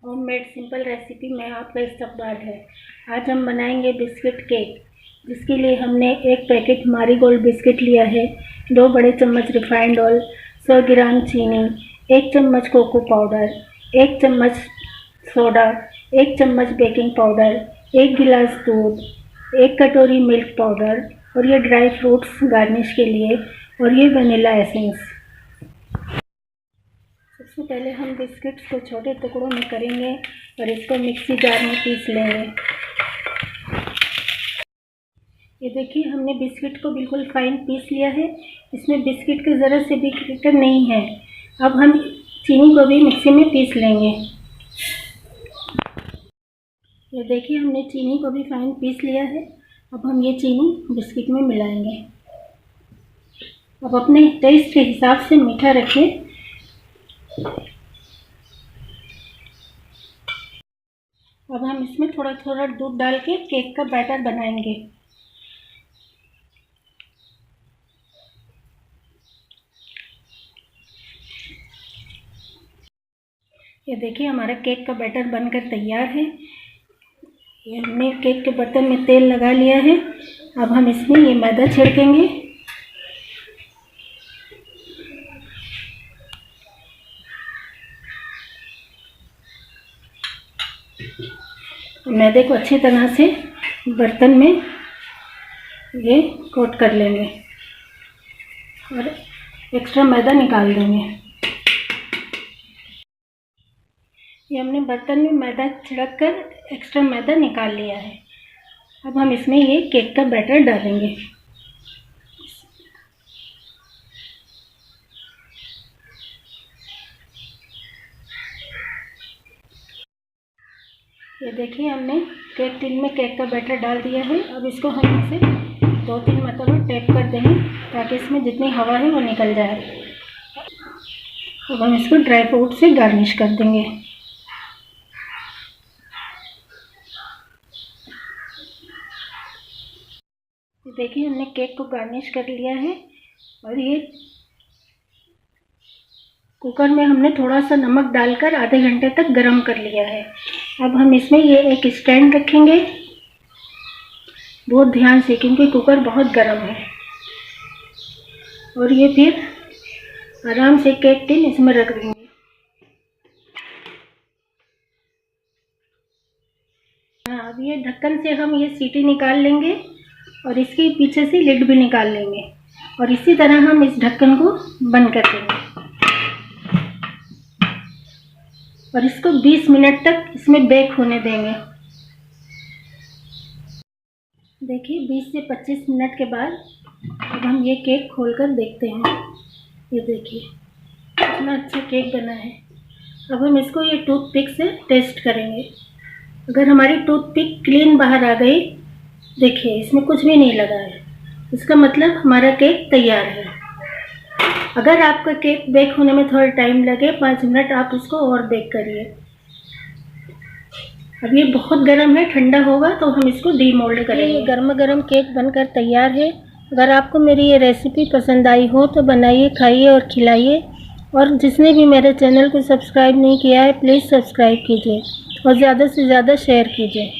Homemade simple recipe में आपका इस्तकबाल है। आज हम बनाएंगे बिस्किट केक, जिसके लिए हमने एक पैकेट मारीगोल्ड बिस्किट लिया है, 2 बड़े चम्मच रिफाइंड ऑयल, 100 ग्राम चीनी, 1 चम्मच कोको पाउडर, 1 चम्मच सोडा, 1 चम्मच बेकिंग पाउडर, 1 गिलास दूध, 1 कटोरी मिल्क पाउडर और ये ड्राई फ्रूट्स गार्निश के लिए और ये वनीला एसेंस। सबसे पहले हम बिस्किट्स को छोटे टुकड़ों में करेंगे और इसको मिक्सी जार में पीस लेंगे। ये देखिए, हमने बिस्किट को बिल्कुल फाइन पीस लिया है। इसमें बिस्किट की ज़रा से भी क्रैकर नहीं है। अब हम चीनी को भी मिक्सी में पीस लेंगे। ये देखिए, हमने चीनी को भी फाइन पीस लिया है। अब हम ये चीनी बिस्किट में मिलाएंगे। अब अपने टेस्ट के हिसाब से मीठा रखें। अब हम इसमें थोड़ा थोड़ा दूध डाल के केक का बैटर बनाएंगे। ये देखिए, हमारा केक का बैटर बनकर तैयार है। ये हमने केक के बर्तन में तेल लगा लिया है। अब हम इसमें ये मैदा छिड़केंगे। मैदे को अच्छी तरह से बर्तन में ये कोट कर लेंगे और एक्स्ट्रा मैदा निकाल देंगे। ये हमने बर्तन में मैदा छिड़क कर एक्स्ट्रा मैदा निकाल लिया है। अब हम इसमें ये केक का बैटर डालेंगे। ये देखिए, हमने केक टिन में केक का बैटर डाल दिया है। अब इसको हम इसे 2-3 मरतबा टैप कर देंगे ताकि इसमें जितनी हवा है वो निकल जाए। अब हम इसको ड्राई फ्रूट से गार्निश कर देंगे। देखिए, हमने केक को गार्निश कर लिया है और ये कुकर में हमने थोड़ा सा नमक डालकर आधे घंटे तक गर्म कर लिया है। अब हम इसमें ये एक स्टैंड रखेंगे, बहुत ध्यान से, क्योंकि कुकर बहुत गर्म है। और ये फिर आराम से केक टिन इसमें रख देंगे। अब ये ढक्कन से हम ये सीटी निकाल लेंगे और इसके पीछे से लिड भी निकाल लेंगे और इसी तरह हम इस ढक्कन को बंद कर देंगे और इसको 20 मिनट तक इसमें बेक होने देंगे। देखिए, 20 से 25 मिनट के बाद अब हम ये केक खोलकर देखते हैं। ये देखिए, कितना अच्छा केक बना है। अब हम इसको ये टूथपिक से टेस्ट करेंगे। अगर हमारी टूथपिक क्लीन बाहर आ गई, देखिए इसमें कुछ भी नहीं लगा है, इसका मतलब हमारा केक तैयार है। अगर आपका केक बेक होने में थोड़ा टाइम लगे, 5 मिनट, आप इसको और बेक करिए। अब ये बहुत गर्म है, ठंडा होगा तो हम इसको डीमोल्ड करेंगे। ये गर्मा गर्म केक बनकर तैयार है। अगर आपको मेरी ये रेसिपी पसंद आई हो तो बनाइए, खाइए और खिलाइए। और जिसने भी मेरे चैनल को सब्सक्राइब नहीं किया है, प्लीज़ सब्सक्राइब कीजिए और ज़्यादा से ज़्यादा शेयर कीजिए।